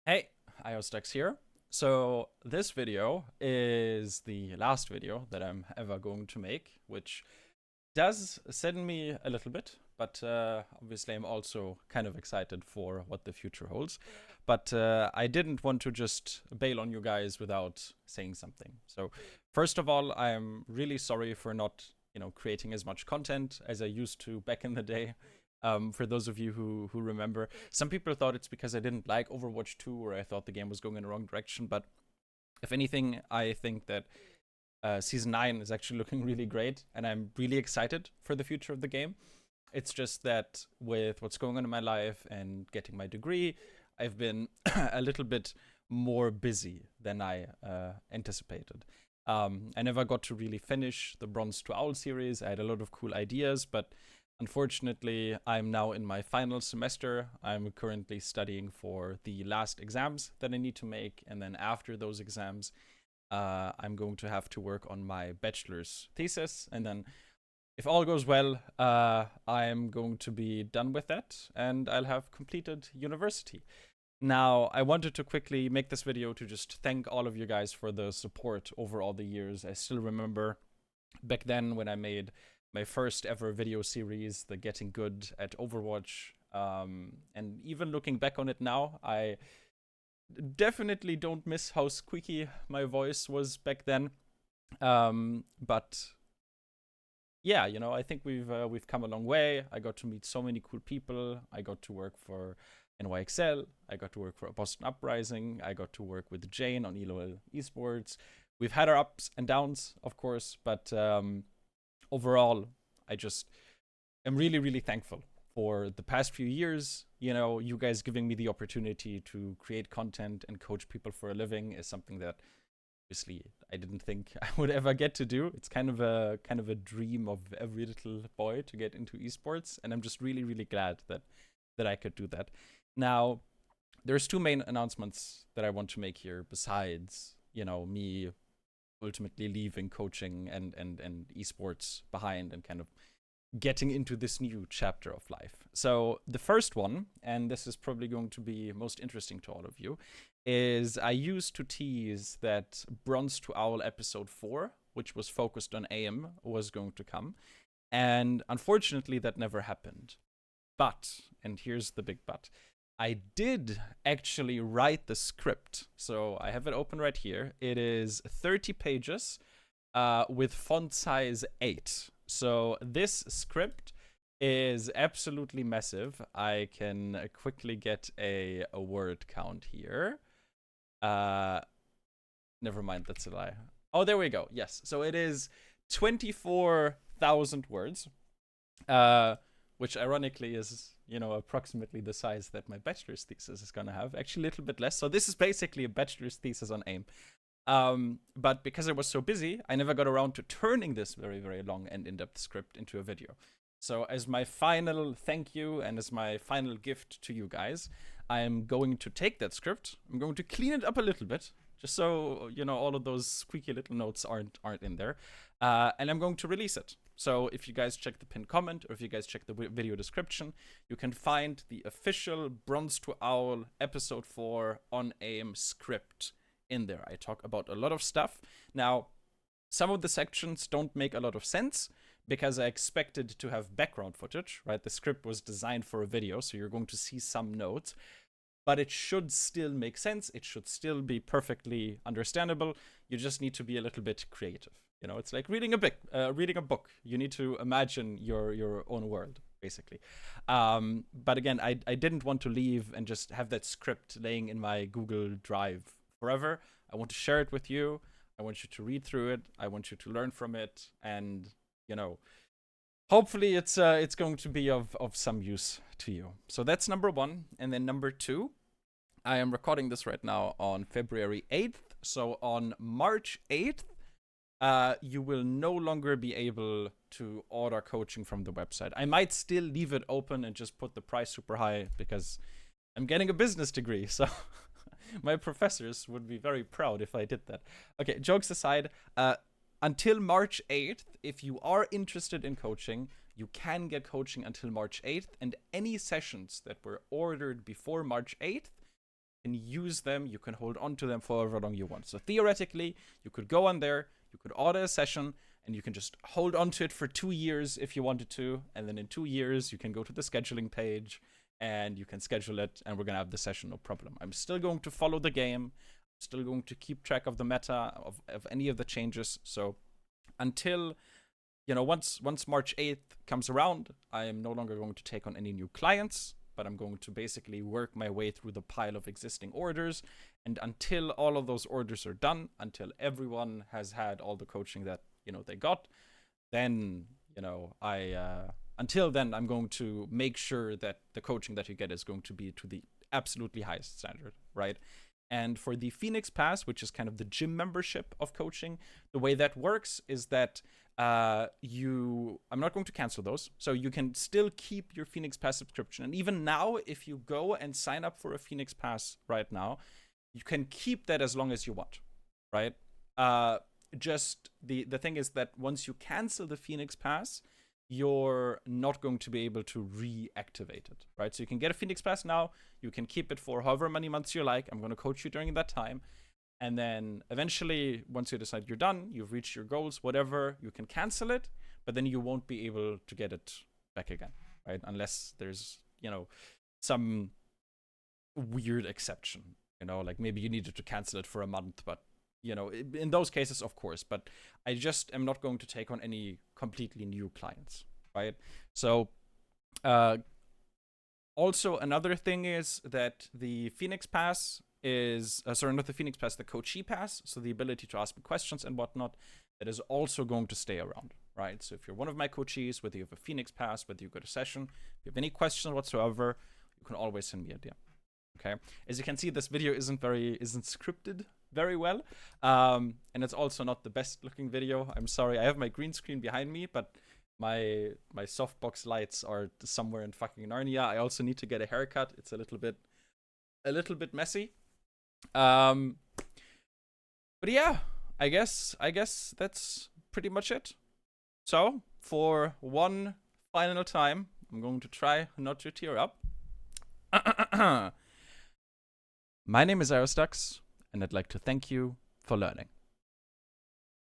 Hey, IOSTEX here. So this video is the last video that I'm ever going to make, which does sadden me a little bit, but obviously I'm also kind of excited for what the future holds. But I didn't want to just bail on you guys without saying something. So first of all, I'm really sorry for not, creating as much content as I used to back in the day. For those of you who remember, some people thought it's because I didn't like Overwatch 2 or I thought the game was going in the wrong direction. But if anything, I think that Season 9 is actually looking really great, and I'm really excited for the future of the game. It's just that with what's going on in my life and getting my degree, I've been a little bit more busy than I anticipated. I never got to really finish the Bronze to Owl series. I had a lot of cool ideas, but unfortunately, I'm now in my final semester. I'm currently studying for the last exams that I need to make, and then after those exams, I'm going to have to work on my bachelor's thesis, and then if all goes well, I'm going to be done with that, and I'll have completed university. Now, I wanted to quickly make this video to just thank all of you guys for the support over all the years. I still remember back then when I made my first ever video series, the Getting Good at Overwatch. And even looking back on it now, I definitely don't miss how squeaky my voice was back then. But yeah, I think we've come a long way. I got to meet so many cool people. I got to work for NYXL. I got to work for Boston Uprising. I got to work with Jane on ELOL Esports. We've had our ups and downs, of course, but overall, I just am really, really thankful for the past few years. You guys giving me the opportunity to create content and coach people for a living is something that obviously I didn't think I would ever get to do. It's kind of a dream of every little boy to get into esports, and I'm just really, really glad that I could do that. Now, there's two main announcements that I want to make here besides, me ultimately leaving coaching and esports behind and kind of getting into this new chapter of life. So the first one, and this is probably going to be most interesting to all of you, is I used to tease that Bronze to Owl episode 4, which was focused on AM, was going to come. And unfortunately, that never happened. But, and here's the big but, I did actually write the script. So I have it open right here. It is 30 pages with font size 8. So this script is absolutely massive. I can quickly get a word count here. Never mind, that's a lie. Oh, there we go. Yes. So it is 24,000 words, which ironically is, approximately the size that my bachelor's thesis is going to have. Actually, a little bit less. So this is basically a bachelor's thesis on AIM. But because I was so busy, I never got around to turning this very, very long and in-depth script into a video. So as my final thank you and as my final gift to you guys, I am going to take that script. I'm going to clean it up a little bit, just so all of those squeaky little notes aren't in there, and I'm going to release it. So if you guys check the pinned comment or if you guys check the video description, you can find the official Bronze to Owl episode 4 on AIM script in there. I talk about a lot of stuff. Now, some of the sections don't make a lot of sense because I expected to have background footage, right? The script was designed for a video, so you're going to see some notes, but it should still make sense. It should still be perfectly understandable. You just need to be a little bit creative. It's like reading a book. You need to imagine your own world, basically. But again, I didn't want to leave and just have that script laying in my Google Drive forever. I want to share it with you. I want you to read through it. I want you to learn from it, and hopefully it's going to be of some use to you. So that's number one, and then number two, I am recording this right now on February 8th. So on March 8th, you will no longer be able to order coaching from the website. I might still leave it open and just put the price super high because I'm getting a business degree, so my professors would be very proud if I did that. Okay, jokes aside, until March 8th, if you are interested in coaching, you can get coaching until March 8th, and any sessions that were ordered before March 8th can use them, you can hold on to them for however long you want. So theoretically, you could go on there, you could order a session, and you can just hold on to it for 2 years if you wanted to. And then in 2 years, you can go to the scheduling page and you can schedule it, and we're going to have the session, no problem. I'm still going to follow the game. I'm still going to keep track of the meta, of any of the changes. So until, once March 8th comes around, I am no longer going to take on any new clients, but I'm going to basically work my way through the pile of existing orders. And until all of those orders are done, until everyone has had all the coaching that, they got, then, until then, I'm going to make sure that the coaching that you get is going to be to the absolutely highest standard, right? And for the Phoenix Pass, which is kind of the gym membership of coaching, the way that works is that I'm not going to cancel those. So you can still keep your Phoenix Pass subscription. And even now, if you go and sign up for a Phoenix Pass right now, you can keep that as long as you want, right? Just the thing is that once you cancel the Phoenix Pass, you're not going to be able to reactivate it, right? So you can get a Phoenix Pass now, you can keep it for however many months you like. I'm going to coach you during that time. And then eventually, once you decide you're done, you've reached your goals, whatever, you can cancel it, but then you won't be able to get it back again, right? Unless there's, some weird exception, like maybe you needed to cancel it for a month, but in those cases, of course, but I just am not going to take on any completely new clients, right? So, also another thing is that the Phoenix Pass is, not the Phoenix Pass, the Coachee Pass, so the ability to ask me questions and whatnot, that is also going to stay around, right? So if you're one of my coachees, whether you have a Phoenix Pass, whether you got a session, if you have any questions whatsoever, you can always send me a DM. Okay, as you can see, this video isn't scripted very well, and it's also not the best looking video. I'm sorry, I have my green screen behind me, but my softbox lights are somewhere in fucking Narnia. I also need to get a haircut. It's a little bit messy. But yeah, I guess that's pretty much it. So for one final time, I'm going to try not to tear up. My name is Aristux, and I'd like to thank you for learning.